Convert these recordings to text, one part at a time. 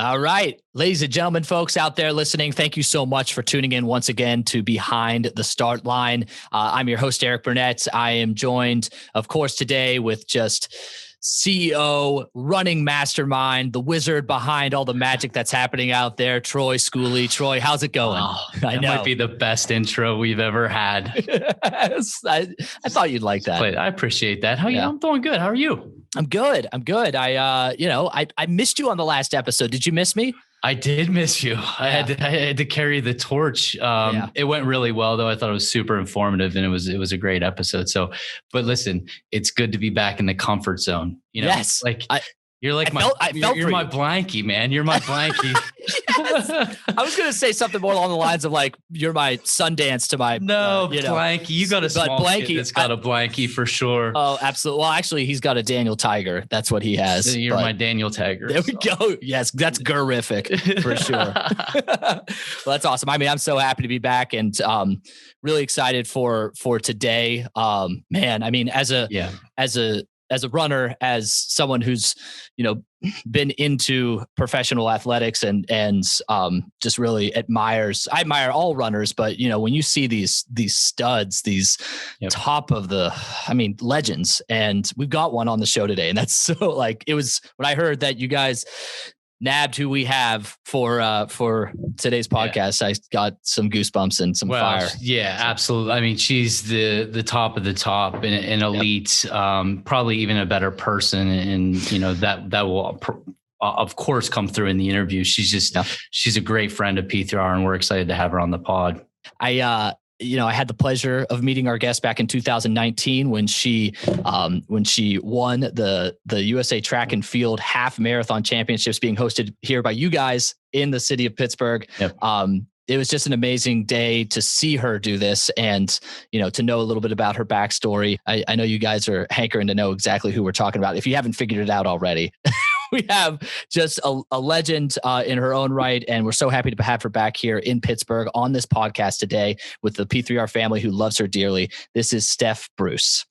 All right, ladies and gentlemen, folks out there listening, thank you so much for tuning in once again to Behind the Start Line. I'm your host, Eric Burnett. I am joined, of course, today with just CEO, running mastermind, the wizard behind all the magic that's happening out there, Troy Schooley. Troy, how's it going? Oh, that might be the best intro we've ever had. I thought you'd like that. I appreciate that. How are you? I'm doing good. How are you? I'm good. I missed you on the last episode. Did you miss me? I did miss you. I had to carry the torch. It went really well, though. I thought it was super informative, and it was a great episode. So, but listen, it's good to be back in the comfort zone. Yes, you're like my blankie, man. You're my blankie. Yes. I was going to say something more along the lines of like, you're my Sundance to my blankie. You got a small blankie. It's got a blankie for sure. Oh, absolutely. Well, actually, he's got a Daniel Tiger. That's what he has. You're my Daniel Tiger. There we go. Yes, that's gorific for sure. Well, that's awesome. I mean, I'm so happy to be back and really excited for today. Man, I mean, as a runner, as someone who's, been into professional athletics and just really I admire all runners, but when you see these studs, these top of legends, and we've got one on the show today, and that's so it was when I heard that you guys nabbed who we have for today's podcast. I got some goosebumps and some fire. Yeah, absolutely. I mean, she's the top of the top and elite, probably even a better person. And, that will, of course, come through in the interview. She's a great friend of P3R, and we're excited to have her on the pod. I had the pleasure of meeting our guest back in 2019 when she won the USA Track and Field Half Marathon Championships being hosted here by you guys in the city of Pittsburgh. Yep. It was just an amazing day to see her do this and, to know a little bit about her backstory. I know you guys are hankering to know exactly who we're talking about, if you haven't figured it out already. We have just a legend in her own right, and we're so happy to have her back here in Pittsburgh on this podcast today with the P3R family who loves her dearly. This is Steph Bruce.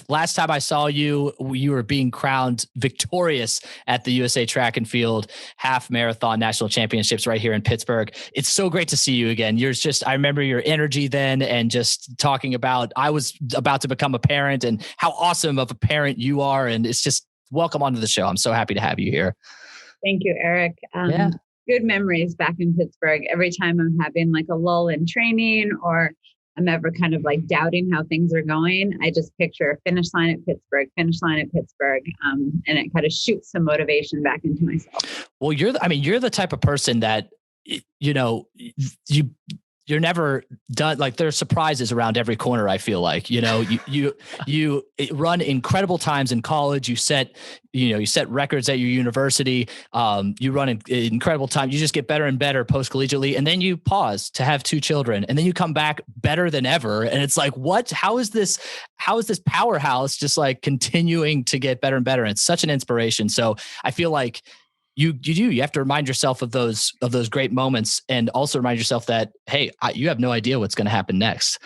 Last time I saw you, you were being crowned victorious at the USA Track and Field Half Marathon National Championships right here in Pittsburgh. It's so great to see you again. I remember your energy then, and just talking about, I was about to become a parent and how awesome of a parent you are. And it's just, welcome onto the show. I'm so happy to have you here. Thank you, Eric. Good memories back in Pittsburgh. Every time I'm having a lull in training, or I'm ever kind of doubting how things are going, I just picture finish line at Pittsburgh, and it kind of shoots some motivation back into myself. Well, you're the type of person that, you're never done. There's surprises around every corner. I feel like, you run incredible times in college. You set records at your university. You run an incredible time. You just get better and better post-collegiately. And then you pause to have 2 children, and then you come back better than ever. And it's like, what, how is this powerhouse just continuing to get better and better? And it's such an inspiration. So I feel like you have to remind yourself of those great moments, and also remind yourself that, hey, you have no idea what's going to happen next.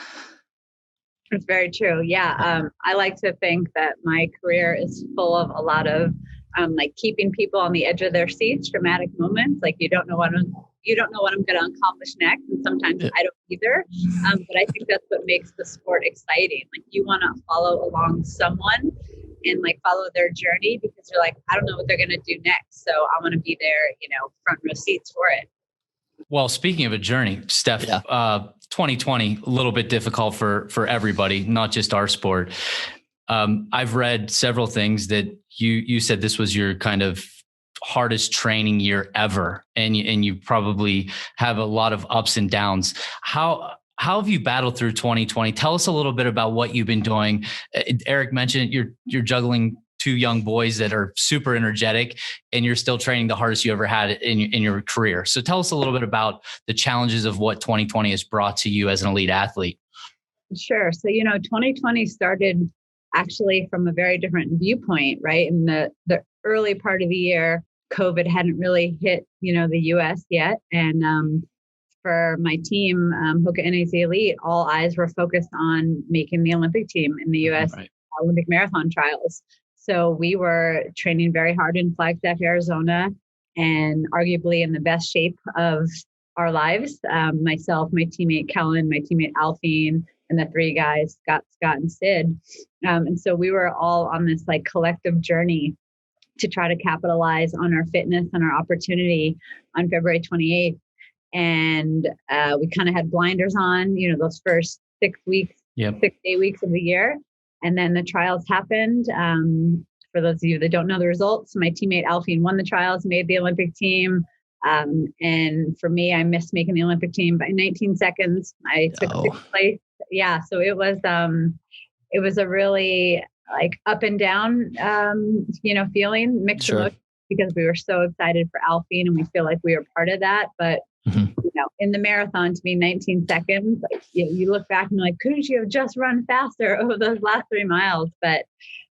It's very true. Yeah. I like to think that my career is full of a lot of keeping people on the edge of their seats, dramatic moments. You don't know what I'm going to accomplish next. And sometimes I don't either. But I think that's what makes the sport exciting. You want to follow along someone and follow their journey, because you're I don't know what they're going to do next. So I want to be there, front row seats for it. Well, speaking of a journey, Steph, 2020, a little bit difficult for everybody, not just our sport. I've read several things that you said this was your kind of hardest training year ever. And you probably have a lot of ups and downs. How have you battled through 2020? Tell us a little bit about what you've been doing. Eric mentioned you're juggling 2 young boys that are super energetic, and you're still training the hardest you ever had in your career. So tell us a little bit about the challenges of what 2020 has brought to you as an elite athlete. Sure. So, 2020 started actually from a very different viewpoint, right? In the early part of the year, COVID hadn't really hit, the US yet. And for my team, Hoka NAC Elite, all eyes were focused on making the Olympic team in the US Olympic marathon trials. So we were training very hard in Flagstaff, Arizona. and arguably in the best shape of our lives. Myself, my teammate Kellen, my teammate Alphine, and the three guys, Scott, and Sid. And so we were all on this like collective journey to try to capitalize on our fitness and our opportunity on February 28th. And we kind of had blinders on, those first 6 weeks, 6-8 weeks of the year. And then the trials happened. For those of you that don't know the results, my teammate Alphine won the trials, made the Olympic team. And for me, I missed making the Olympic team by 19 seconds. I took 6th place. Yeah. So it was a really like up and down, feeling, mixed emotions, because we were so excited for Alphine and we feel like we were part of that. But, in the marathon, to be 19 seconds, like, you look back and you're like, couldn't you have just run faster over those last 3 miles? But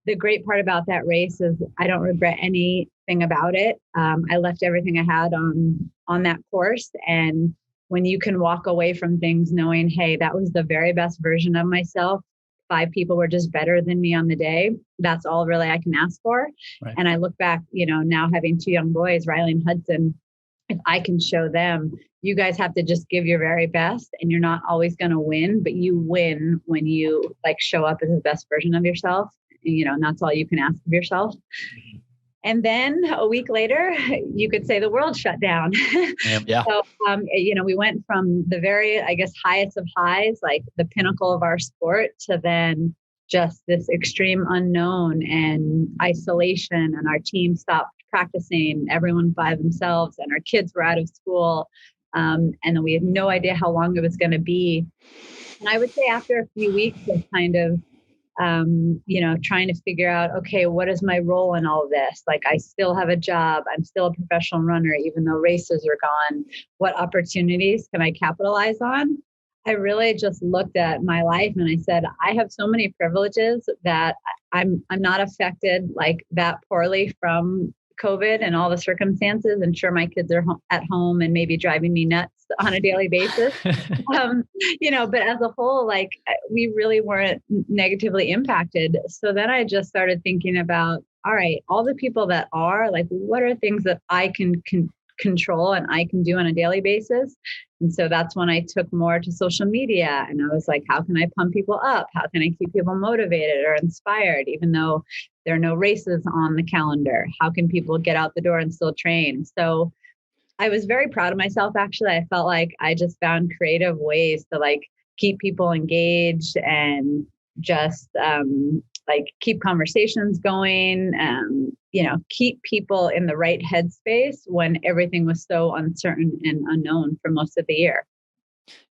the great part about that race is I don't regret anything about it. I left everything I had on that course. And when you can walk away from things knowing, hey, that was the very best version of myself. 5 people were just better than me on the day. That's all really I can ask for. Right. And I look back, now having 2 young boys, Riley and Hudson, if I can show them, you guys have to just give your very best, and you're not always going to win, but you win when you like show up as the best version of yourself. And that's all you can ask of yourself. And then a week later, you could say the world shut down. Yeah. So, we went from the very, I guess, highest of highs, like the pinnacle of our sport, to then just this extreme unknown and isolation. And our team stopped practicing, everyone by themselves, and our kids were out of school. And then we had no idea how long it was going to be. And I would say after a few weeks of kind of, trying to figure out, okay, what is my role in all of this? Like, I still have a job. I'm still a professional runner, even though races are gone. What opportunities can I capitalize on? I really just looked at my life and I said, I have so many privileges that I'm not affected like that poorly from COVID and all the circumstances. And sure, my kids are at home and maybe driving me nuts on a daily basis. But as a whole, like, we really weren't negatively impacted. So then I just started thinking about, all right, all the people that are, like, what are things that I can control and I can do on a daily basis? And so that's when I took more to social media, and I was like, how can I pump people up? How can I keep people motivated or inspired, even though there are no races on the calendar? How can people get out the door and still train? So I was very proud of myself. Actually, I felt like I just found creative ways to like keep people engaged and just keep conversations going, keep people in the right headspace when everything was so uncertain and unknown for most of the year.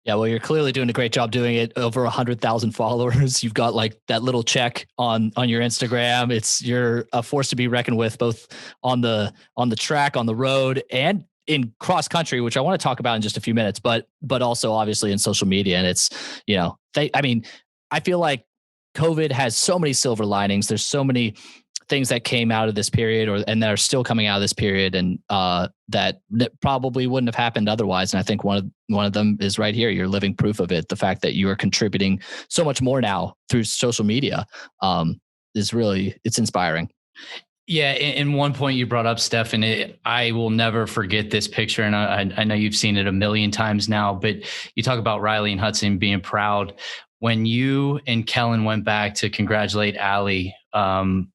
Yeah, well, you're clearly doing a great job doing it. Over 100,000 followers. You've got like that little check on your Instagram. You're a force to be reckoned with, both on the track, on the road, and in cross country, which I want to talk about in just a few minutes, but also obviously in social media. And it's, I feel like COVID has so many silver linings. There's so many things that came out of this period and that are still coming out of this period, and that probably wouldn't have happened otherwise. And I think one of them is right here. You're living proof of it. The fact that you are contributing so much more now through social media it's inspiring. Yeah. And one point you brought up, Steph, and I will never forget this picture. And I know you've seen it a million times now, but you talk about Riley and Hudson being proud. When you and Kellen went back to congratulate Allie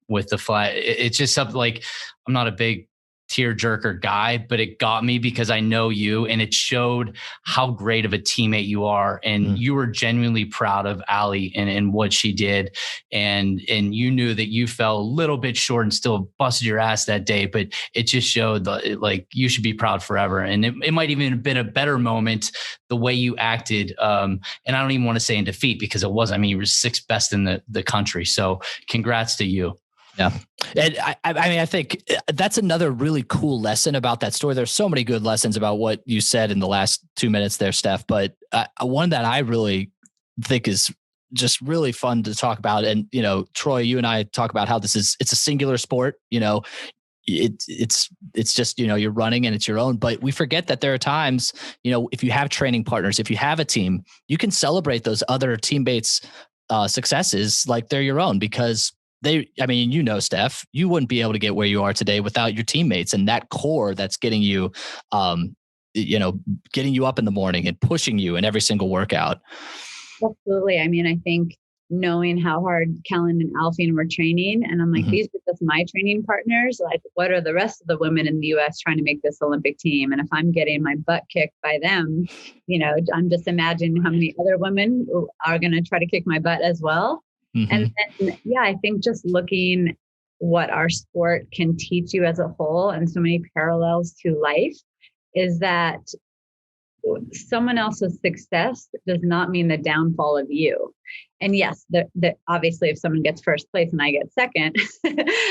with the flag, it's just something like, I'm not a big tearjerker guy, but it got me because I know you, and it showed how great of a teammate you are. And you were genuinely proud of Allie and what she did. And you knew that you fell a little bit short and still busted your ass that day, but it just showed like you should be proud forever. And it might even have been a better moment the way you acted. And I don't even want to say in defeat, because it wasn't. I mean, you were 6th best in the country. So congrats to you. Yeah. And I think that's another really cool lesson about that story. There's so many good lessons about what you said in the last 2 minutes there, Steph, but one that I really think is just really fun to talk about. And, Troy, you and I talk about how it's a singular sport, it's just, you're running and it's your own, but we forget that there are times, if you have training partners, if you have a team, you can celebrate those other teammates' successes like they're your own, because I mean, Steph, you wouldn't be able to get where you are today without your teammates and that core that's getting you, getting you up in the morning and pushing you in every single workout. Absolutely. I mean, I think knowing how hard Kellen and Alfine were training, and I'm like, these are just my training partners. Like, what are the rest of the women in the U.S. trying to make this Olympic team? And if I'm getting my butt kicked by them, I'm just imagining how many other women are going to try to kick my butt as well. And then, I think just looking what our sport can teach you as a whole, and so many parallels to life, is that someone else's success does not mean the downfall of you. And yes, obviously if someone gets first place and I get second,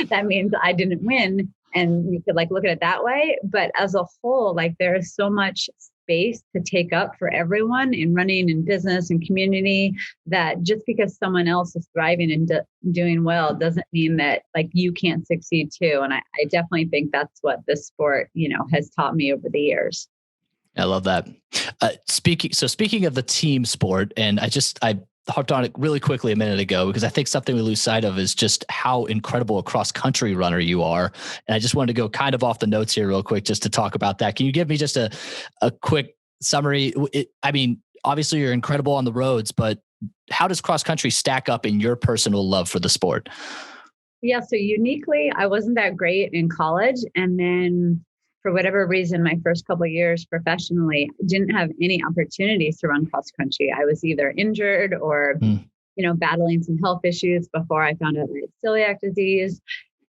that means I didn't win. And you could look at it that way. But as a whole, there is so much space to take up for everyone in running and business and community, that just because someone else is thriving and doing well doesn't mean that you can't succeed too. And I definitely think that's what this sport, has taught me over the years. I love that. Speaking of the team sport, and I hopped on it really quickly a minute ago because I think something we lose sight of is just how incredible a cross country runner you are. And I just wanted to go kind of off the notes here real quick just to talk about that. Can you give me just a quick summary? Obviously you're incredible on the roads, but how does cross country stack up in your personal love for the sport? Yeah. So uniquely, I wasn't that great in college. And then for whatever reason, my first couple of years professionally, didn't have any opportunities to run cross country. I was either injured or, battling some health issues before I found out I had celiac disease.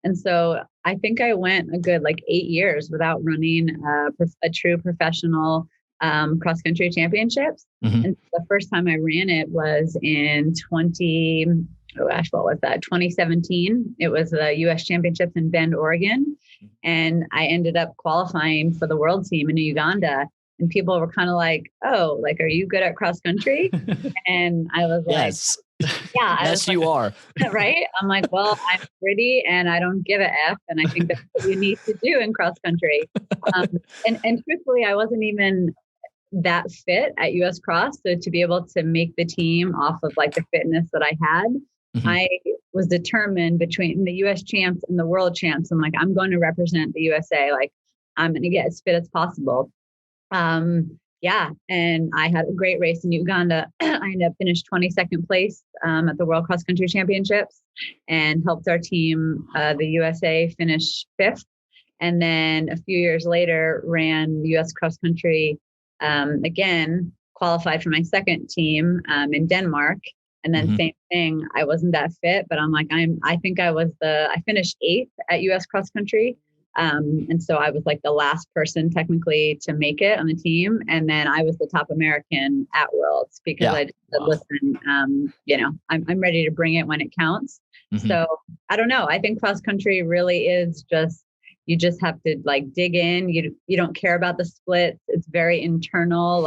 And so I think I went a good 8 years without running a true professional cross country championships. And the first time I ran it was in 2017. It was the U.S. Championships in Bend, Oregon. And I ended up qualifying for the world team in Uganda. And people were kind of like, oh, are you good at cross country? And I was yes. Yeah. Yes, you are. Right. I'm like, well, I'm pretty and I don't give a F. And I think that's what you need to do in cross country. And truthfully, I wasn't even that fit at US Cross. So to be able to make the team off of the fitness that I had, I was determined between the US champs and the world champs. I'm like, I'm going to represent the USA. I'm going to get as fit as possible. And I had a great race in Uganda. I ended up finished 22nd place at the World Cross Country Championships and helped our team, the USA, finish 5th. And then a few years later, ran US Cross Country again, qualified for my second team in Denmark. And then same thing, I wasn't that fit, but I'm like, I think I finished 8th at US Cross Country. And so I was the last person technically to make it on the team. And then I was the top American at Worlds because I just said, listen, I'm ready to bring it when it counts. So I don't know. I think cross country really is you just have to dig in. You don't care about the splits. It's very internal,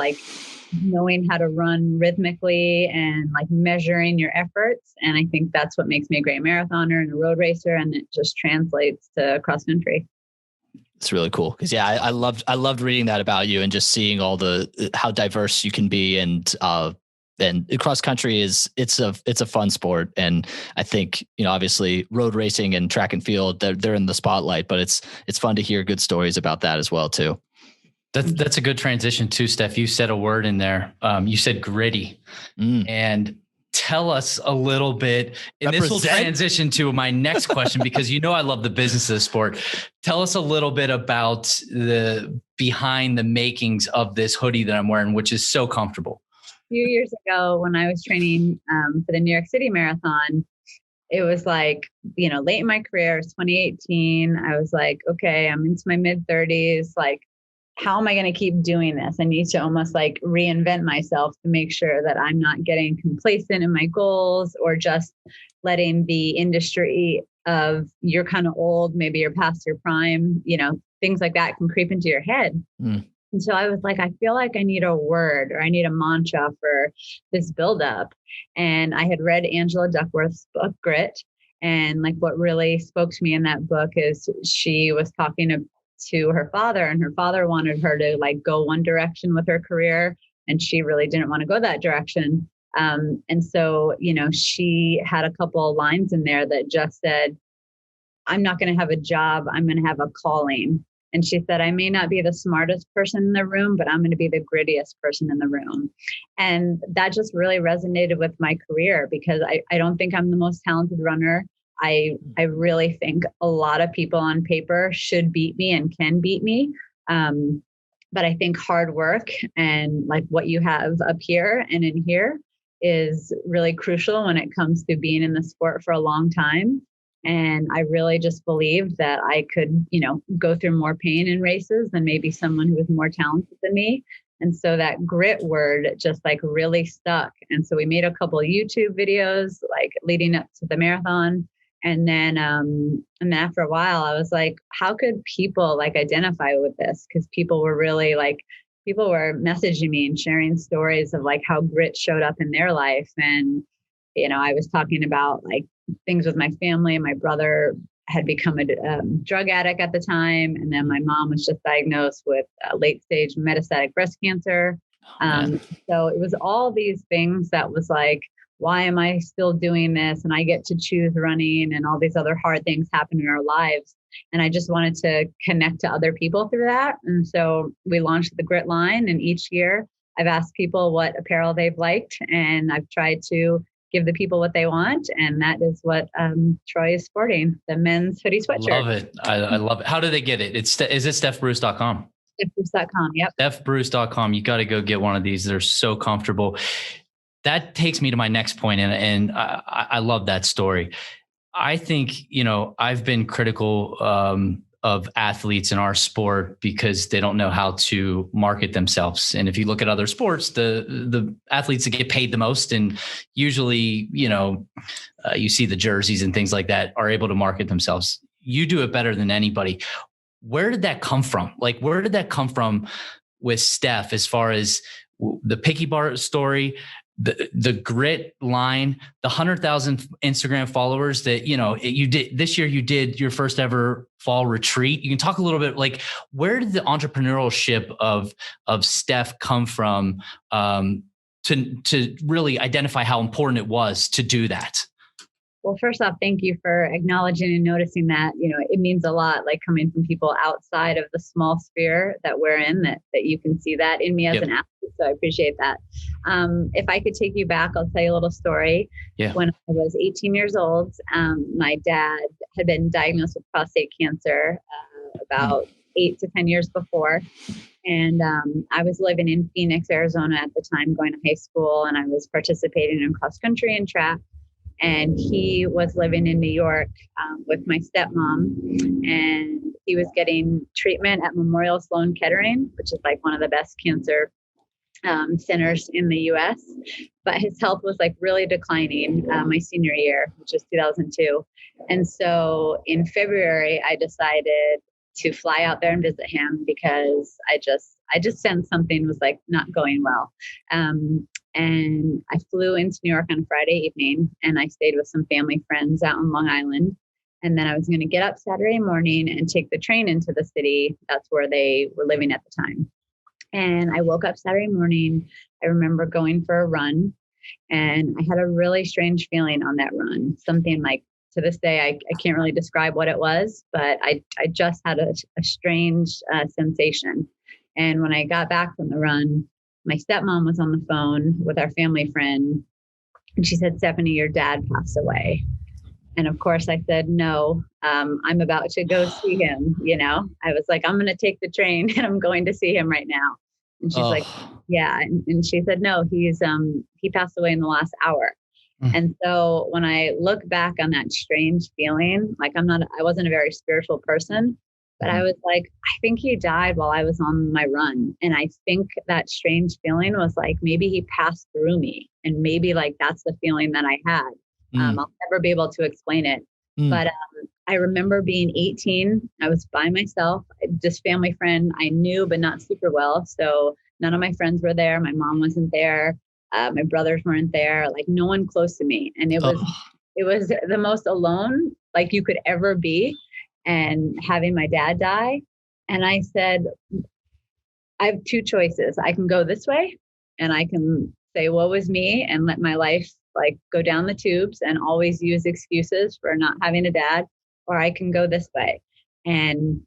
knowing how to run rhythmically and measuring your efforts. And I think that's what makes me a great marathoner and a road racer. And it just translates to cross country. It's really cool. Cause I loved reading that about you and just seeing how diverse you can be. And cross country it's a fun sport. And I think, obviously road racing and track and field, they're in the spotlight, but it's fun to hear good stories about that as well too. That's a good transition too, Steph. You said a word in there. You said gritty, and tell us a little bit, and this will transition to my next question because I love the business of the sport. Tell us a little bit about the behind the makings of this hoodie that I'm wearing, which is so comfortable. A few years ago when I was training for the New York City Marathon, it was late in my career, it was 2018. I was like, okay, I'm into my mid 30s. How am I going to keep doing this? I need to almost reinvent myself to make sure that I'm not getting complacent in my goals or just letting the industry of you're kind of old, maybe you're past your prime, things like that can creep into your head. And so I was like, I feel like I need a word or I need a mantra for this buildup. And I had read Angela Duckworth's book, Grit. And what really spoke to me in that book is she was talking to her father, and her father wanted her to go one direction with her career. And she really didn't want to go that direction. And so, she had a couple of lines in there that just said, I'm not going to have a job. I'm going to have a calling. And she said, I may not be the smartest person in the room, but I'm going to be the grittiest person in the room. And that just really resonated with my career, because I don't think I'm the most talented runner. I really think a lot of people on paper should beat me and can beat me. But I think hard work and like what you have up here and in here is really crucial when it comes to being in the sport for a long time. And I really just believed that I could, go through more pain in races than maybe someone who was more talented than me. And so that grit word just like really stuck. And so we made a couple of YouTube videos like leading up to the marathon. And then after a while, I was like, how could people like identify with this? Because people were messaging me and sharing stories of like how grit showed up in their life. And, I was talking about like things with my family. My brother had become a drug addict at the time. And then my mom was just diagnosed with late stage metastatic breast cancer. So it was all these things that was like, why am I still doing this? And I get to choose running, and all these other hard things happen in our lives. And I just wanted to connect to other people through that. And so we launched the Grit line, and each year I've asked people what apparel they've liked, and I've tried to give the people what they want. And that is what Troy is sporting, the men's hoodie sweatshirt. Love it. I love it. How do they get it? Is it StephBruce.com? StephBruce.com. Yep. StephBruce.com. You got to go get one of these. They're so comfortable. That takes me to my next point, and I love that story. I think, I've been critical of athletes in our sport because they don't know how to market themselves. And if you look at other sports, the athletes that get paid the most, and usually, you see the jerseys and things like that, are able to market themselves. You do it better than anybody. Where did that come from? Like, where did that come from with Steph, as far as the picky bar story, the grit line, the 100,000 Instagram followers that, you did this year, you did your first ever fall retreat. You can talk a little bit, like, where did the entrepreneurship of Steph come from, to really identify how important it was to do that? Well, first off, thank you for acknowledging and noticing that. It means a lot, like coming from people outside of the small sphere that we're in, that you can see that in me as an athlete. So I appreciate that. If I could take you back, I'll tell you a little story. Yeah. When I was 18 years old, my dad had been diagnosed with prostate cancer about 8 to 10 years before. And I was living in Phoenix, Arizona at the time, going to high school, and I was participating in cross country and track. And he was living in New York with my stepmom, and he was getting treatment at Memorial Sloan Kettering, which is like one of the best cancer centers in the US. But his health was like really declining my senior year, which is 2002. And so in February, I decided to fly out there and visit him, because I just sensed something was like not going well. And I flew into New York on Friday evening, and I stayed with some family friends out on Long Island. And then I was going to get up Saturday morning and take the train into the city. That's where they were living at the time. And I woke up Saturday morning. I remember going for a run, and I had a really strange feeling on that run. Something like, to this day, I can't really describe what it was, but I just had a strange sensation. And when I got back from the run, my stepmom was on the phone with our family friend, and she said, "Stephanie, your dad passed away." And of course I said, "No, I'm about to go see him." I was like, "I'm going to take the train and I'm going to see him right now." And she's like, "Yeah." And she said, "No, he passed away in the last hour." And so when I look back on that strange feeling, like I wasn't a very spiritual person, but I was like, I think he died while I was on my run. And I think that strange feeling was like, maybe he passed through me. And maybe like, that's the feeling that I had. I'll never be able to explain it. But I remember being 18. I was by myself, this family friend I knew, but not super well. So none of my friends were there. My mom wasn't there. My brothers weren't there, like no one close to me. And it was the most alone like you could ever be. And having my dad die. And I said, I have two choices. I can go this way, and I can say, woe is me, and let my life like go down the tubes and always use excuses for not having a dad, or I can go this way. And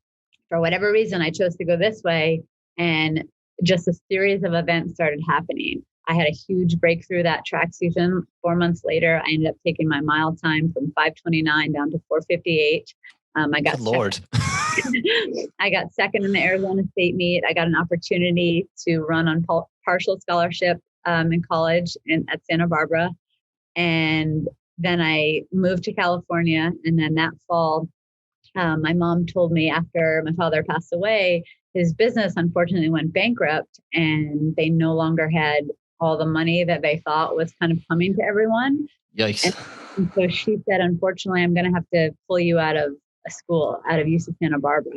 for whatever reason, I chose to go this way. And just a series of events started happening. I had a huge breakthrough that track season. 4 months later, I ended up taking my mile time from 5:29 down to 4:58. I got Good Lord. I got second in the Arizona State meet. I got an opportunity to run on partial scholarship in college at Santa Barbara. And then I moved to California. And then that fall, my mom told me after my father passed away, his business unfortunately went bankrupt and they no longer had all the money that they thought was kind of coming to everyone. Yikes. And so she said, unfortunately, I'm going to have to pull you out of a school, out of UC Santa Barbara.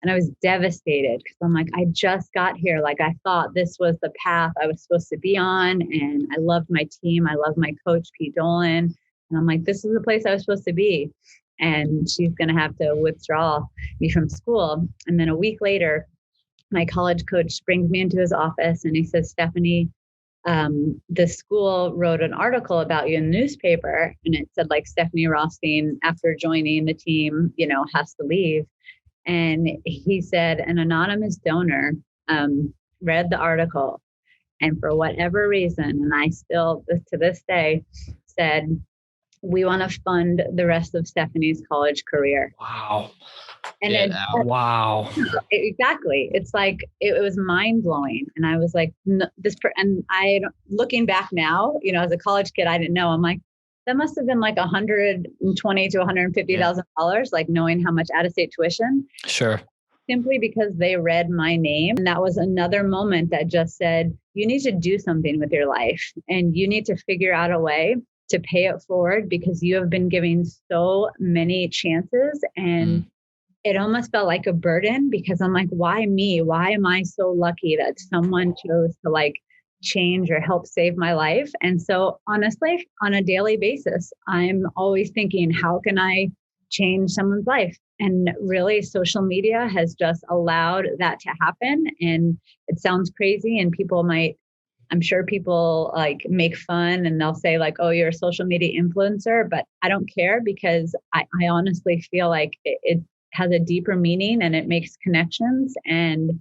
And I was devastated because I'm like, I just got here. Like, I thought this was the path I was supposed to be on. And I loved my team. I loved my coach, Pete Dolan. And I'm like, this is the place I was supposed to be. And she's going to have to withdraw me from school. And then a week later, my college coach brings me into his office and he says, Stephanie, the school wrote an article about you in the newspaper, and it said like Stephanie Rothstein, after joining the team, has to leave. And he said an anonymous donor read the article, and for whatever reason, and I still to this day said, we want to fund the rest of Stephanie's college career. Wow. And wow. Exactly. It's like, it was mind blowing. And I was like, looking back now, as a college kid, I didn't know. I'm like, that must have been like $120,000 to $150,000, like knowing how much out of state tuition. Sure. Simply because they read my name. And that was another moment that just said, you need to do something with your life and you need to figure out a way to pay it forward, because you have been giving so many chances. And it almost felt like a burden, because I'm like, why me? Why am I so lucky that someone chose to like change or help save my life? And so honestly, on a daily basis, I'm always thinking, how can I change someone's life? And really, social media has just allowed that to happen. And it sounds crazy, and I'm sure people like make fun and they'll say like, oh, you're a social media influencer, but I don't care, because I honestly feel like it has a deeper meaning and it makes connections. And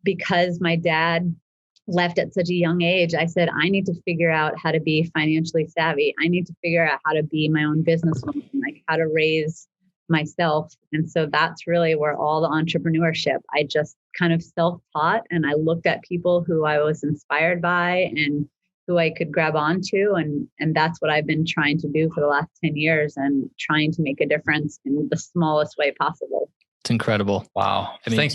because my dad left at such a young age, I said, I need to figure out how to be financially savvy. I need to figure out how to be my own businesswoman, like how to raise myself. And so that's really where all the entrepreneurship, I just kind of self-taught, and I looked at people who I was inspired by and who I could grab onto. And that's what I've been trying to do for the last 10 years and trying to make a difference in the smallest way possible. It's incredible. Wow. I mean, thanks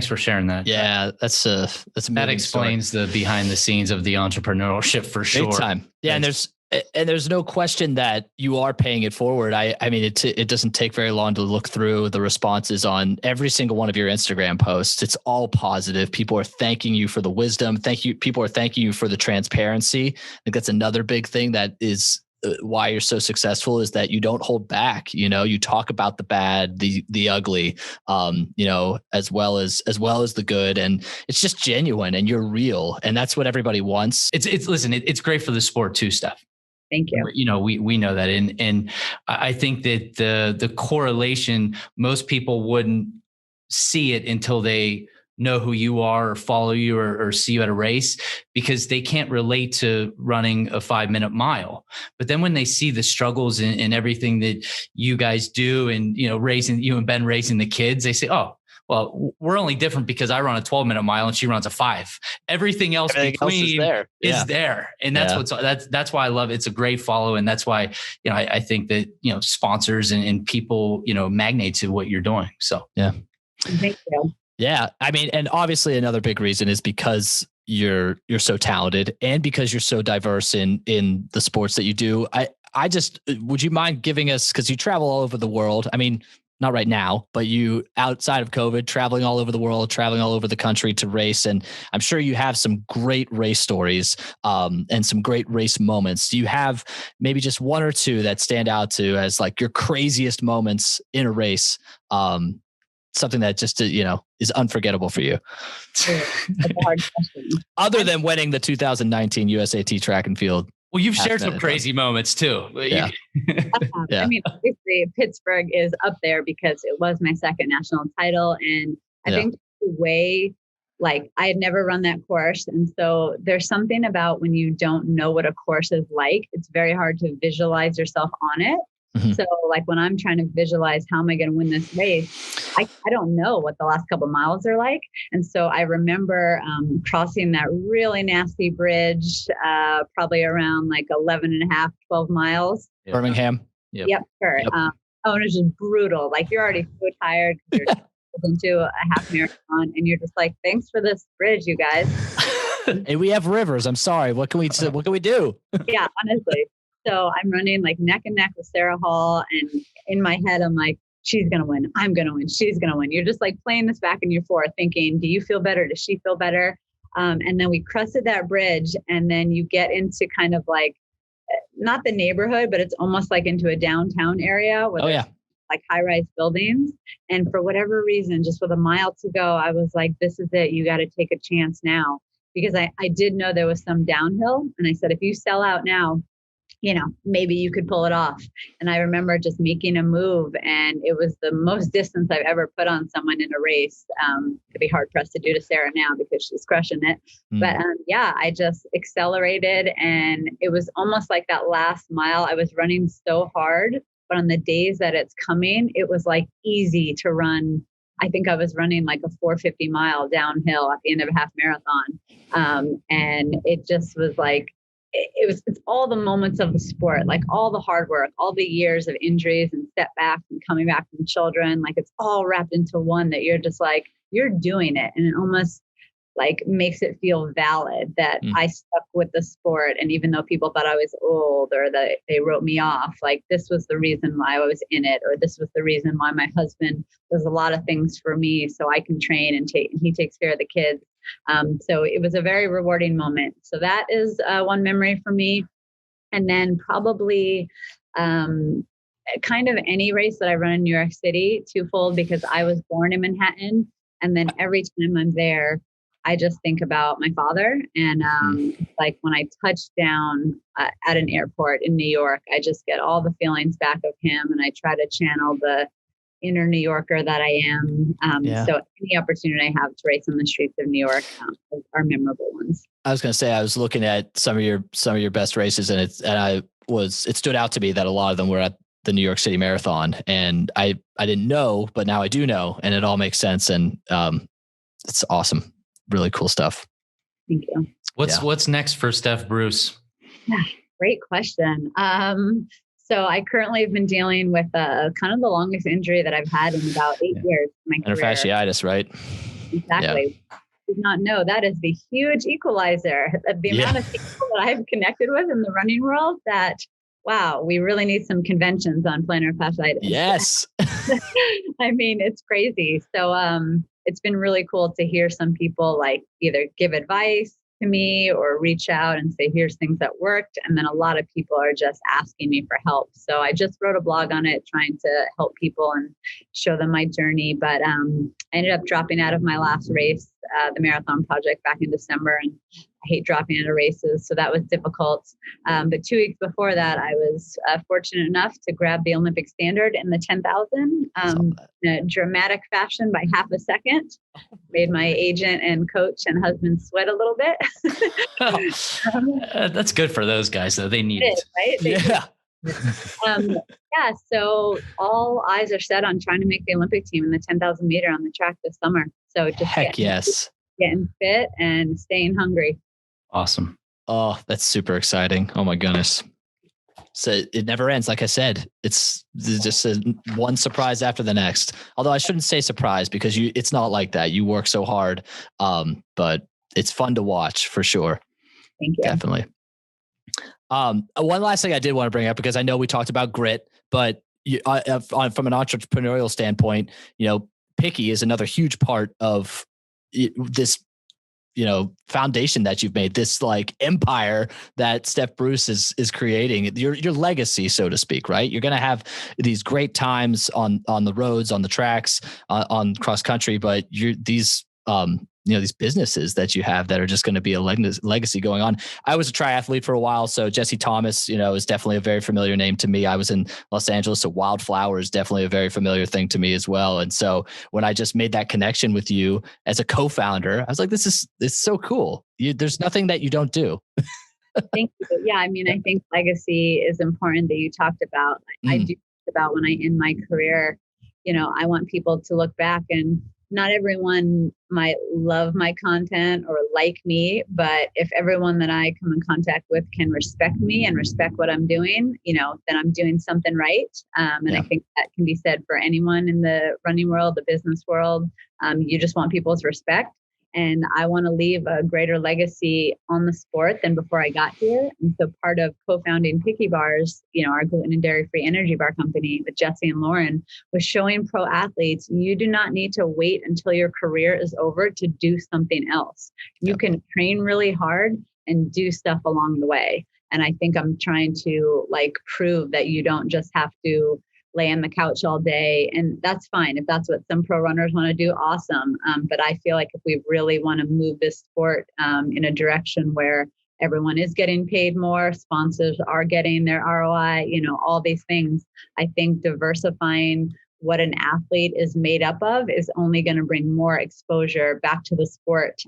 for sharing that. Yeah. That's that explains story. The behind the scenes of the entrepreneurship for sure. Big time. Yeah. And there's no question that you are paying it forward. I mean, it doesn't take very long to look through the responses on every single one of your Instagram posts. It's all positive. People are thanking you for the wisdom. People are thanking you for the transparency. I think that's another big thing that is why you're so successful, is that you don't hold back. You talk about the bad, the ugly, as well as the good, and it's just genuine and you're real. And that's what everybody wants. It's great for the sport too, Steph. Thank you. We know that. And I think that the correlation, most people wouldn't see it until they know who you are or follow you or see you at a race, because they can't relate to running a 5-minute mile. But then when they see the struggles and everything that you guys do, and, raising you and Ben raising the kids, they say, oh, well, we're only different because I run a 12-minute mile and she runs a 5. Everything else between is there. And that's why I love it. It's a great follow. And that's why, I think that, sponsors and people, magnate to what you're doing. So, yeah. Thank you. Yeah. I mean, and obviously another big reason is because you're so talented and because you're so diverse in the sports that you do. Would you mind giving us, because you travel all over the world. I mean, not right now, but you, outside of COVID, traveling all over the world, traveling all over the country to race. And I'm sure you have some great race stories and some great race moments. Do you have maybe just one or two that stand out to as like your craziest moments in a race? something that just, is unforgettable for you? That's a hard question. Other than winning the 2019 USAT track and field. Well, you've shared some crazy moments too. Yeah. I mean, obviously Pittsburgh is up there because it was my second national title. And I think the way, like, I had never run that course. And so there's something about when you don't know what a course is like, it's very hard to visualize yourself on it. Mm-hmm. So like when I'm trying to visualize how am I going to win this race, I don't know what the last couple of miles are like. And so I remember crossing that really nasty bridge, probably around like 11 and a half, 12 miles. Birmingham. Yep. Sure. Yep. And it was just brutal. Like you're already so tired because you're into a half marathon and you're just like, thanks for this bridge, you guys. Hey, we have rivers. I'm sorry. What can we do? Yeah, honestly. So I'm running like neck and neck with Sarah Hall. And in my head, I'm like, she's going to win. I'm going to win. She's going to win. You're just like playing this back and forth thinking, do you feel better? Does she feel better? And then we crested that bridge. And then you get into kind of like, not the neighborhood, but it's almost like into a downtown area where there's like high-rise buildings. And for whatever reason, just with a mile to go, I was like, this is it. You got to take a chance now. Because I did know there was some downhill. And I said, if you sell out now, maybe you could pull it off. And I remember just making a move, and it was the most distance I've ever put on someone in a race. It'd be hard pressed to do to Sarah now because she's crushing it. But I just accelerated, and it was almost like that last mile. I was running so hard, but on the days that it's coming, it was like easy to run. I think I was running like a 450 mile downhill at the end of a half marathon. And it just was like, it's all the moments of the sport, like all the hard work, all the years of injuries and setbacks and coming back from children. Like it's all wrapped into one that you're just like, you're doing it. And it almost like makes it feel valid that I stuck with the sport. And even though people thought I was old or that they wrote me off, like this was the reason why I was in it, or this was the reason why my husband does a lot of things for me so I can train and he takes care of the kids. So it was a very rewarding moment. So that is one memory for me. And then probably kind of any race that I run in New York City, twofold, because I was born in Manhattan. And then every time I'm there, I just think about my father. And like when I touch down at an airport in New York, I just get all the feelings back of him. And I try to channel the inner New Yorker that I am. So any opportunity I have to race on the streets of New York are memorable ones. I was going to say, I was looking at some of your best races, and it stood out to me that a lot of them were at the New York City Marathon, and I didn't know, but now I do know, and it all makes sense. And it's awesome. Really cool stuff. Thank you. What's next for Steph Bruce? Yeah, great question. So I currently have been dealing with kind of the longest injury that I've had in about 8 years in my career. Fasciitis, right? Exactly. Yeah. Did not know that is the huge equalizer. The amount of people that I've connected with in the running world that, wow, we really need some conventions on plantar fasciitis. Yes. I mean, it's crazy. So it's been really cool to hear some people like either give advice to me or reach out and say, here's things that worked. And then a lot of people are just asking me for help. So I just wrote a blog on it, trying to help people and show them my journey. But I ended up dropping out of my last race, the Marathon Project, back in December. And I hate dropping out of races. So that was difficult. But 2 weeks before that, I was fortunate enough to grab the Olympic standard in the 10,000 in a dramatic fashion by half a second. Made my agent and coach and husband sweat a little bit. That's good for those guys, though. They need it. Right? So all eyes are set on trying to make the Olympic team in the 10,000 meter on the track this summer. So just getting fit and staying hungry. Awesome. Oh, that's super exciting. Oh my goodness. So it never ends. Like I said, it's just one surprise after the next. Although I shouldn't say surprise because it's not like that. You work so hard, but it's fun to watch for sure. Thank you. Definitely. One last thing I did want to bring up, because I know we talked about grit, but from an entrepreneurial standpoint, picky is another huge part of this foundation that you've made, this like empire that Steph Bruce is creating, your legacy, so to speak, right? You're going to have these great times on the roads, on the tracks, on cross country, but these businesses that you have that are just going to be a legacy going on. I was a triathlete for a while. So Jesse Thomas, is definitely a very familiar name to me. I was in Los Angeles. So Wildflower is definitely a very familiar thing to me as well. And so when I just made that connection with you as a co-founder, I was like, it's so cool. There's nothing that you don't do. Thank you. Yeah. I mean, I think legacy is important that you talked about. I do think about when I end my career, I want people to look back, and not everyone might love my content or like me, but if everyone that I come in contact with can respect me and respect what I'm doing, then I'm doing something right. And I think that can be said for anyone in the running world, the business world. You just want people's respect. And I want to leave a greater legacy on the sport than before I got here. And so part of co-founding Picky Bars, our gluten and dairy-free energy bar company with Jesse and Lauren, was showing pro athletes, you do not need to wait until your career is over to do something else. You can train really hard and do stuff along the way. And I think I'm trying to prove that you don't just have to lay on the couch all day. And that's fine. If that's what some pro runners want to do, awesome. But I feel like if we really want to move this sport in a direction where everyone is getting paid more, sponsors are getting their ROI, all these things, I think diversifying what an athlete is made up of is only going to bring more exposure back to the sport.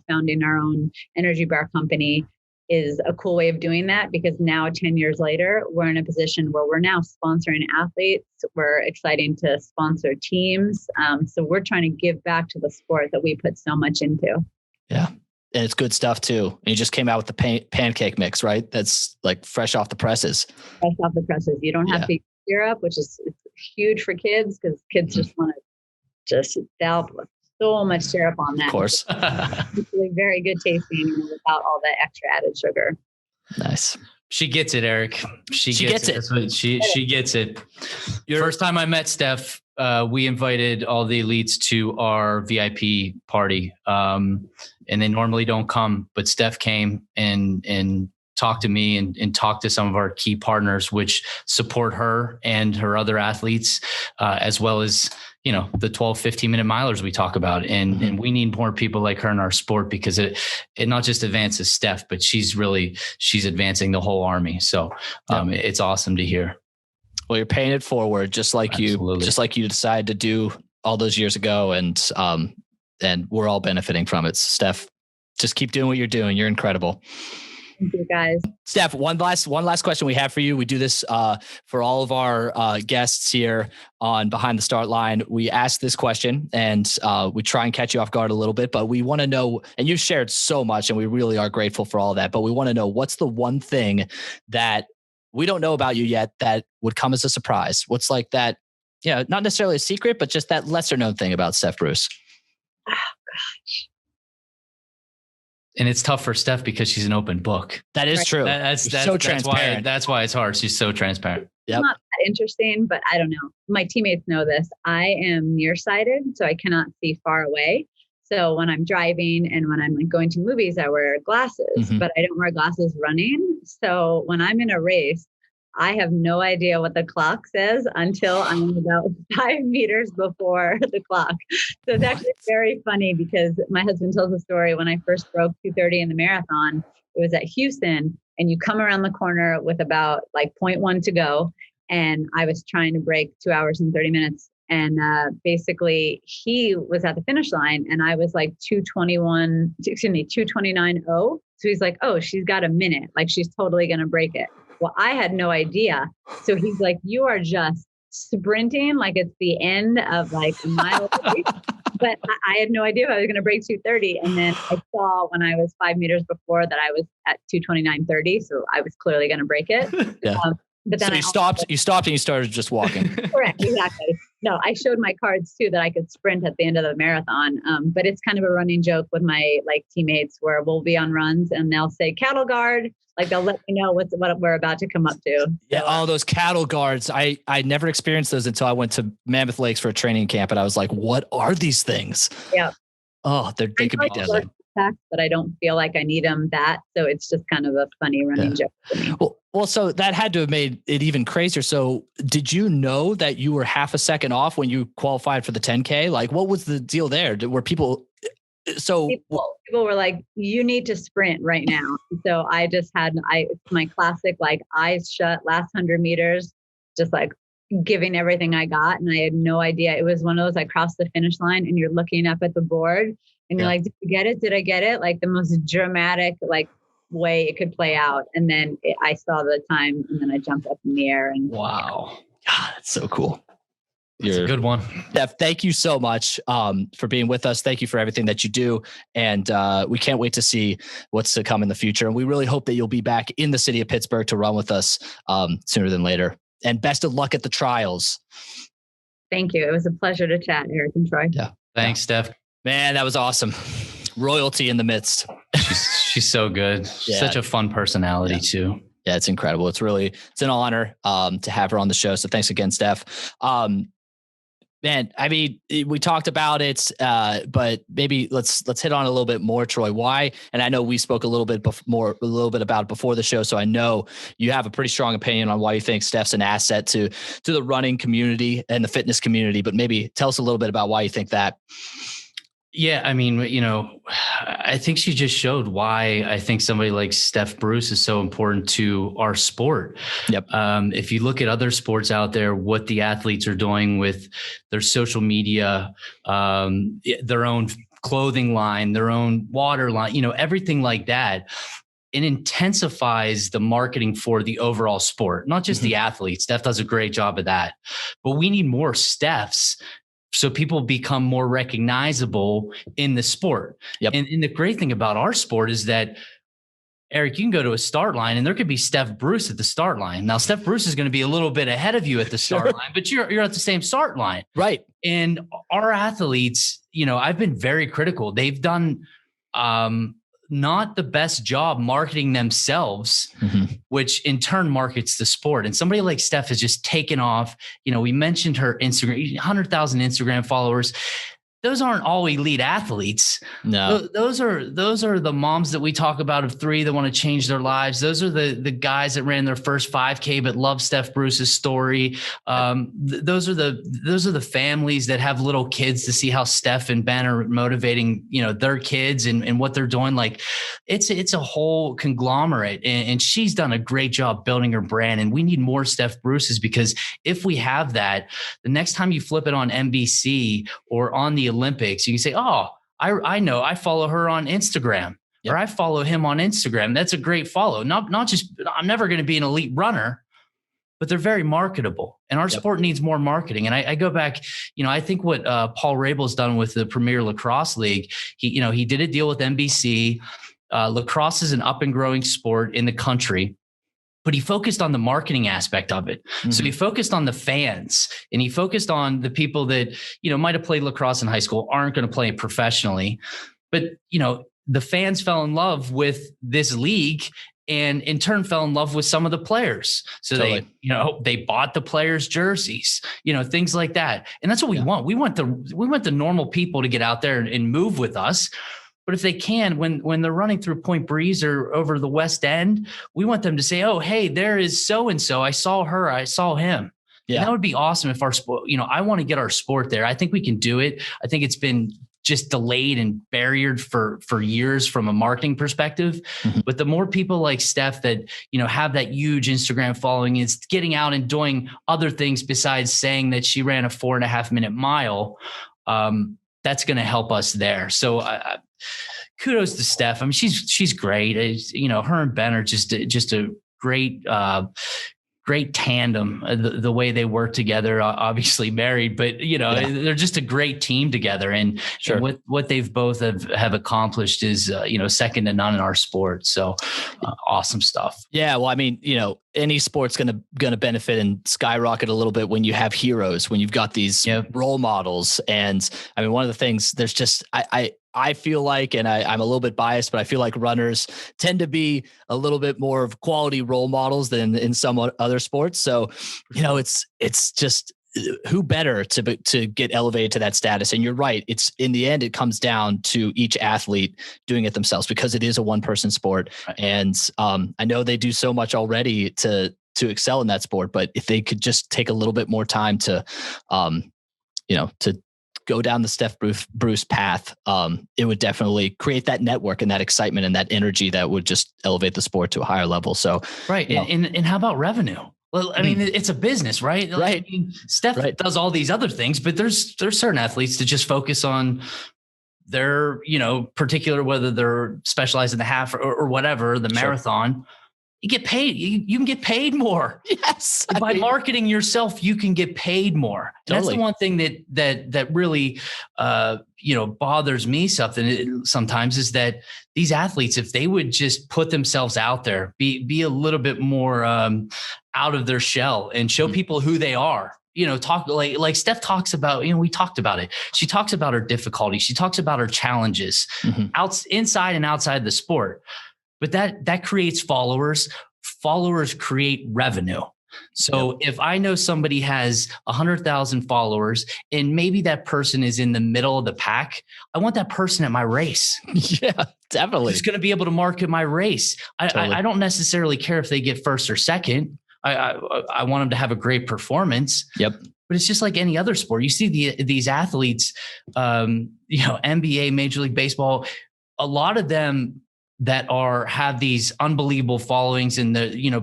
Founding our own energy bar company is a cool way of doing that, because now 10 years later, we're in a position where we're now sponsoring athletes. We're exciting to sponsor teams. So we're trying to give back to the sport that we put so much into. Yeah. And it's good stuff too. And you just came out with the pancake mix, right? That's like fresh off the presses. Fresh off the presses. You don't have to use syrup, which is huge for kids, because kids just want to just douse with so much syrup on that. Of course. It's really very good tasting without all the extra added sugar. Nice. She gets it, Eric. She gets it. That's what she gets it. First time I met Steph, we invited all the elites to our VIP party. And they normally don't come, but Steph came and talked to me and talked to some of our key partners, which support her and her other athletes, as well as, the 12, 15-minute milers we talk about. And we need more people like her in our sport, because it not just advances Steph, but she's advancing the whole army. So it's awesome to hear. Well, you're paying it forward, just like you decided to do all those years ago. And we're all benefiting from it. Steph, just keep doing what you're doing. You're incredible. Thank you, guys. Steph, one last question we have for you. We do this for all of our guests here on Behind the Start Line. We ask this question, and we try and catch you off guard a little bit, but we want to know, and you've shared so much, and we really are grateful for all that, but we want to know, what's the one thing that we don't know about you yet that would come as a surprise? What's like that, not necessarily a secret, but just that lesser known thing about Steph Bruce? Oh, gosh. And it's tough for Steph because she's an open book. That is true. That's so transparent. That's why it's hard. She's so transparent. It's not that interesting, but I don't know. My teammates know this. I am nearsighted, so I cannot see far away. So when I'm driving and when I'm going to movies, I wear glasses, but I don't wear glasses running. So when I'm in a race, I have no idea what the clock says until I'm about 5 meters before the clock. So it's actually very funny, because my husband tells the story when I first broke 2:30 in the marathon. It was at Houston, and you come around the corner with about 0.1 to go. And I was trying to break 2 hours and 30 minutes. And basically he was at the finish line, and I was 229.0. So he's like, oh, she's got a minute. She's totally going to break it. Well, I had no idea. So he's like, you are just sprinting like it's the end of a mile. But I had no idea if I was going to break 2:30. And then I saw when I was 5 meters before that I was at 2:29.30. So I was clearly going to break it. Yeah. But then you stopped and you started just walking. Correct. Exactly. No, I showed my cards too that I could sprint at the end of the marathon. But it's kind of a running joke with my teammates, where we'll be on runs and they'll say cattle guard. They'll let me know what we're about to come up to. Yeah. All those cattle guards. I never experienced those until I went to Mammoth Lakes for a training camp, and I was like, what are these things? Yeah. Oh, they could be deadly. backpacks, but I don't feel like I need them that. So it's just kind of a funny running joke for me. Well, so that had to have made it even crazier. So did you know that you were half a second off when you qualified for the 10K? Like, what was the deal there? Were people... So people were like, you need to sprint right now. So I just had my classic, like, eyes shut, last 100 meters, just like giving everything I got. And I had no idea. It was one of those, I crossed the finish line and you're looking up at the board and you're like, did you get it? Did I get it? Like the most dramatic, like, way it could play out. And then I saw the time and then I jumped up in the air and wow. God, that's so cool. It's a good one. Steph, thank you so much for being with us. Thank you for everything that you do. And we can't wait to see what's to come in the future. And we really hope that you'll be back in the city of Pittsburgh to run with us sooner than later. And best of luck at the trials. Thank you. It was a pleasure to chat, Eric and Troy. Yeah. Thanks, Steph. Man, that was awesome. Royalty in the midst. She's so good. Such a fun personality too. Yeah, it's incredible. It's an honor to have her on the show. So thanks again, Steph. Man, I mean, we talked about it, but maybe let's hit on a little bit more, Troy. Why? And I know we spoke a little bit about it before the show, so I know you have a pretty strong opinion on why you think Steph's an asset to the running community and the fitness community. But maybe tell us a little bit about why you think that. Yeah, I mean, I think she just showed why I think somebody like Steph Bruce is so important to our sport. Yep. If you look at other sports out there, what the athletes are doing with their social media, their own clothing line, their own water line, everything like that, it intensifies the marketing for the overall sport, not just the athletes. Steph does a great job of that, but we need more Stephs so people become more recognizable in the sport. Yep. And the great thing about our sport is that, Eric, you can go to a start line and there could be Steph Bruce at the start line. Now, Steph Bruce is going to be a little bit ahead of you at the start line, but you're at the same start line. Right. And our athletes, I've been very critical. They've done not the best job marketing themselves, which in turn markets the sport. And somebody like Steph has just taken off. We mentioned her Instagram, 100,000 Instagram followers. Those aren't all elite athletes. No, those are the moms that we talk about of 3 that want to change their lives. Those are the guys that ran their first 5K but love Steph Bruce's story. Those are the families that have little kids to see how Steph and Ben are motivating their kids and what they're doing. Like it's a whole conglomerate, and she's done a great job building her brand. And we need more Steph Bruce's, because if we have that, the next time you flip it on NBC or on the Olympics, you can say, oh, I know, I follow her on Instagram, or I follow him on Instagram. That's a great follow. Not just, I'm never going to be an elite runner, but they're very marketable, and our sport needs more marketing. And I go back, I think what Paul Rabel's done with the Premier Lacrosse League, he did a deal with NBC. Lacrosse is an up and growing sport in the country, but he focused on the marketing aspect of it. So he focused on the fans, and he focused on the people that, might have played lacrosse in high school, aren't going to play professionally. But, the fans fell in love with this league, and in turn fell in love with some of the players. So they bought the players' jerseys, things like that. And that's what we want. We want the normal people to get out there and move with us. But if they can, when they're running through Point Breeze or over the West End, we want them to say, oh, hey, there is so-and-so. I saw her. I saw him. Yeah. And that would be awesome if our sport, I want to get our sport there. I think we can do it. I think it's been just delayed and barriered for years from a marketing perspective. But the more people like Steph that, have that huge Instagram following, is getting out and doing other things besides saying that she ran a 4.5 minute mile, that's going to help us there. So kudos to Steph. I mean, she's great. Her and Ben are just a great, great tandem, the way they work together, obviously married, but they're just a great team together. And, and what they've both have accomplished is, second to none in our sport. So awesome stuff. Yeah. Well, I mean, any sport's going to benefit and skyrocket a little bit when you have heroes, when you've got these role models. And I mean, one of the things there's just, I feel like, and I'm a little bit biased, but I feel like runners tend to be a little bit more of quality role models than in some other sports. So, it's just, who better to get elevated to that status? And you're right. It's in the end, it comes down to each athlete doing it themselves because it is a one-person sport. Right. And I know they do so much already to excel in that sport, but if they could just take a little bit more time to, to go down the Steph Bruce path, it would definitely create that network and that excitement and that energy that would just elevate the sport to a higher level. So, right. And how about revenue? Well, I mean, it's a business, right? Right. I mean, Steph does all these other things, but there's certain athletes that just focus on their, particular, whether they're specialized in the half or whatever, the marathon. You get paid. You can get paid more. Yes. By marketing yourself, you can get paid more. Totally. That's the one thing that really, bothers me sometimes is that these athletes, if they would just put themselves out there, be a little bit more out of their shell and show people who they are. Talk like Steph talks about, we talked about it. She talks about her difficulties. She talks about her challenges inside and outside the sport. But that creates followers. Followers create revenue. So if I know somebody has 100,000 followers and maybe that person is in the middle of the pack, I want that person at my race. Yeah, definitely. Who's going to be able to market my race. I don't necessarily care if they get first or second. I want them to have a great performance. Yep. But it's just like any other sport. You see these athletes, NBA, Major League Baseball, a lot of them that have these unbelievable followings and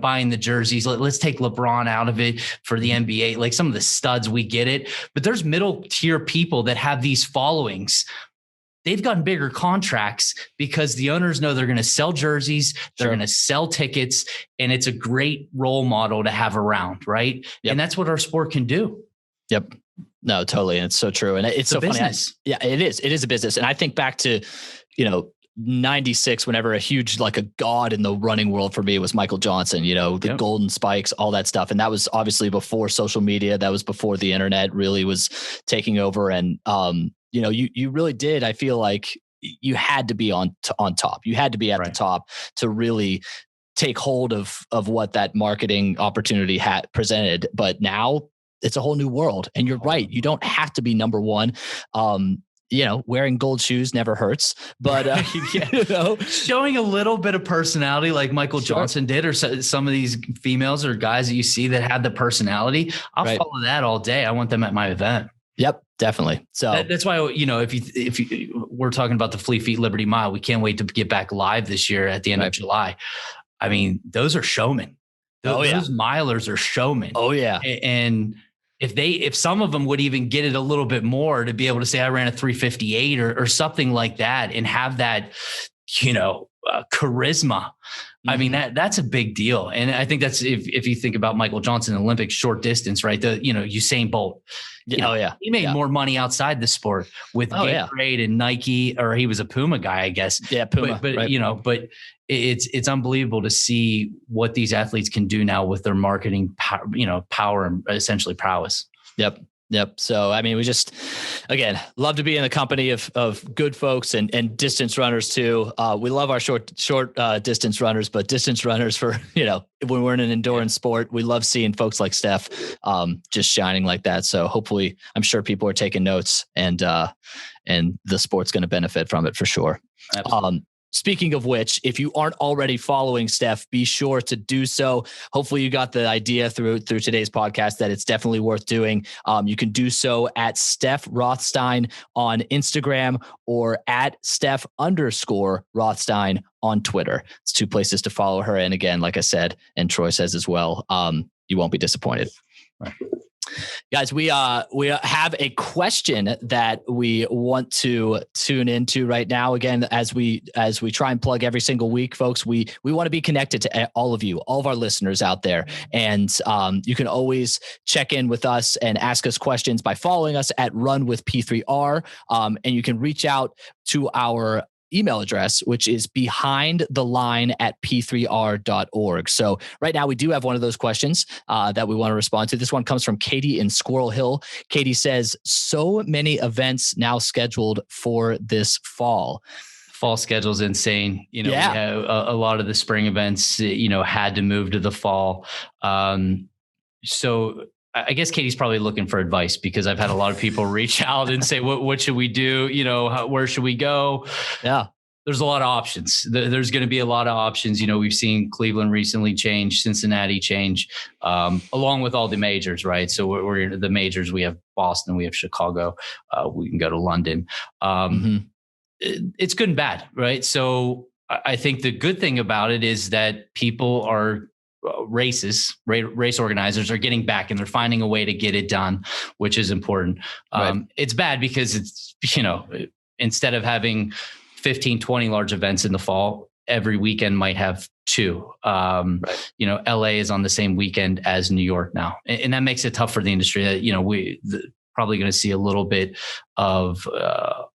buying the jerseys. Let's take LeBron out of it for the NBA, like some of the studs, we get it, but there's middle tier people that have these followings. They've gotten bigger contracts because the owners know they're going to sell jerseys. They're going to sell tickets, and it's a great role model to have around. Right. Yep. And that's what our sport can do. Yep. No, totally. And it's so true. And it's so funny. It is. It is a business. And I think back to, 96, whenever a huge, like a god in the running world for me was Michael Johnson, the golden spikes, all that stuff. And that was obviously before social media. That was before the internet really was taking over. And, you really did. I feel like you had to be on top. You had to be at the top to really take hold of what that marketing opportunity had presented. But now it's a whole new world. And you're right. You don't have to be number one. Wearing gold shoes never hurts, but showing a little bit of personality like Michael Johnson did, or some of these females or guys that you see that have the personality, I'll follow that all day. I want them at my event. Yep, definitely. So that's why, if you we're talking about the Fleet Feet Liberty Mile, we can't wait to get back live this year at the end of July. I mean, those are showmen. Those milers are showmen. Oh yeah. And if some of them would even get it a little bit more to be able to say I ran a 3:58 or something like that and have that, charisma. I mean, that's a big deal. And I think that's, if you think about Michael Johnson, Olympic short distance, right? Usain Bolt. He made more money outside the sport with Gatorade and Nike, or he was a Puma guy, I guess. Yeah, Puma. But but it's unbelievable to see what these athletes can do now with their marketing, power and essentially prowess. Yep. So, I mean, we just, again, love to be in the company of good folks and distance runners too. We love our short distance runners, but distance runners for, when we're in an endurance sport, we love seeing folks like Steph just shining like that. So hopefully, I'm sure people are taking notes and the sport's going to benefit from it for sure. Absolutely. Speaking of which, if you aren't already following Steph, be sure to do so. Hopefully you got the idea through today's podcast that it's definitely worth doing. You can do so at Steph Rothstein on Instagram or at Steph_Rothstein on Twitter. It's two places to follow her. And again, like I said, and Troy says as well, you won't be disappointed. Right. Guys, we have a question that we want to tune into right now. Again, as we try and plug every single week, folks, we want to be connected to all of you, all of our listeners out there. And you can always check in with us and ask us questions by following us at Run with P3R. And you can reach out to our email address, which is behindtheline@p3r.org. So right now we do have one of those questions that we want to respond to. This one comes from Katie in Squirrel Hill. Katie says, so many events now scheduled for this fall. Fall schedule's insane. We have a lot of the spring events, had to move to the fall. So I guess Katie's probably looking for advice, because I've had a lot of people reach out and say, what should we do? Where should we go? Yeah. There's a lot of options. There's going to be a lot of options. We've seen Cleveland recently change, Cincinnati change, along with all the majors, right? So we're the majors. We have Boston, we have Chicago. We can go to London. It's good and bad, right? So I think the good thing about it is that people are race organizers are getting back, and they're finding a way to get it done, which is important. Right. It's bad because it's, instead of having 15, 20 large events in the fall, every weekend might have 2. Right. LA is on the same weekend as New York now. And that makes it tough for the industry. That, probably going to see a little bit of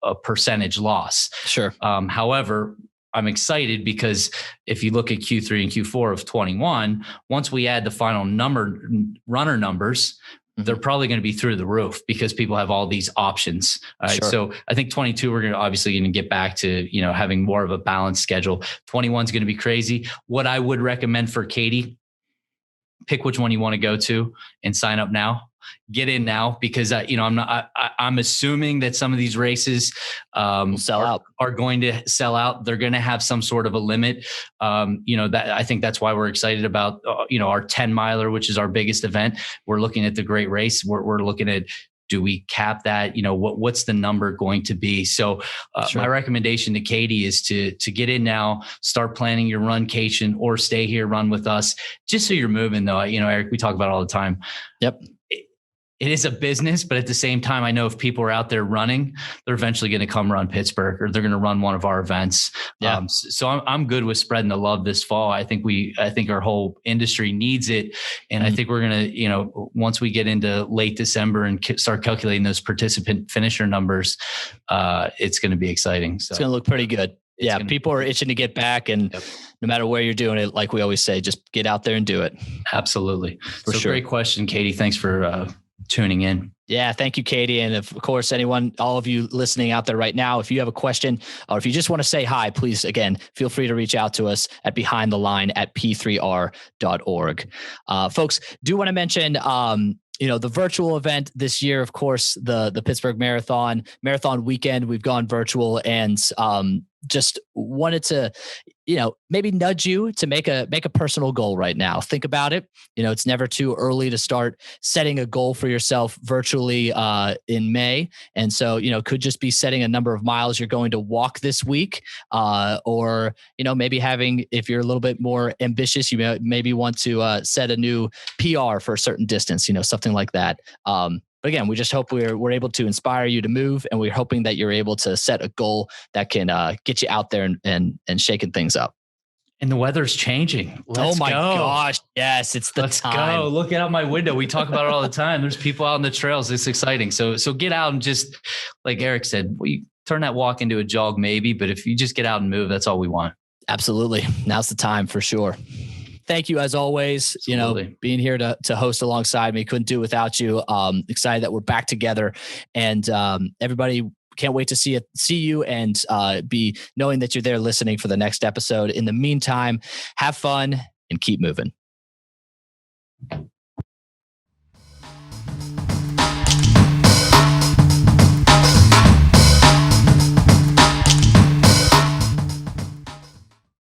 a percentage loss. Sure. However, I'm excited because if you look at Q3 and Q4 of 21, once we add the final runner numbers, they're probably going to be through the roof because people have all these options. All right. Sure. So I think 22, we're obviously going to get back to, having more of a balanced schedule. 21 is going to be crazy. What I would recommend for Katie, pick which one you want to go to and sign up now. Get in now, because I'm assuming that some of these races are going to sell out. They're going to have some sort of a limit. That I think that's why we're excited about our 10 miler, which is our biggest event. We're looking at the Great Race. We're looking at, do we cap that? What's the number going to be? So sure. My recommendation to Katie is to get in now, start planning your runcation, or stay here, run with us, just so you're moving though. Eric, we talk about it all the time. Yep. It is a business, but at the same time, I know if people are out there running, they're eventually going to come run Pittsburgh, or they're going to run one of our events. Yeah. So I'm good with spreading the love this fall. I think our whole industry needs it. And I think we're going to, once we get into late December and start calculating those participant finisher numbers, it's going to be exciting. So it's going to look pretty good. Yeah. People are itching to get back, and no matter where you're doing it, like we always say, just get out there and do it. Absolutely. For sure. Great question, Katie. Thanks for, tuning in. Yeah. Thank you, Katie. And of course, all of you listening out there right now, if you have a question or if you just want to say hi, please, again, feel free to reach out to us at behindtheline@p3r.org. Folks, do want to mention, the virtual event this year, of course, the Pittsburgh Marathon weekend, we've gone virtual, and just wanted to, maybe nudge you to make a personal goal right now. Think about it. It's never too early to start setting a goal for yourself virtually in May. And so, could just be setting a number of miles you're going to walk this week, or, maybe if you're a little bit more ambitious, you maybe want to set a new PR for a certain distance, something like that. But again, we just hope we're able to inspire you to move, and we're hoping that you're able to set a goal that can get you out there and shaking things up. And the weather's changing. Let's go. Gosh. Yes, it's the Let's time. Go. Look out my window. We talk about it all the time. There's people out on the trails. It's exciting. So get out and just, like Eric said, we turn that walk into a jog maybe, but if you just get out and move, that's all we want. Absolutely. Now's the time for sure. Thank you as always, Absolutely. Being here to host alongside me. Couldn't do it without you. Excited that we're back together, and everybody can't wait to see you and be knowing that you're there listening for the next episode. In the meantime, have fun and keep moving.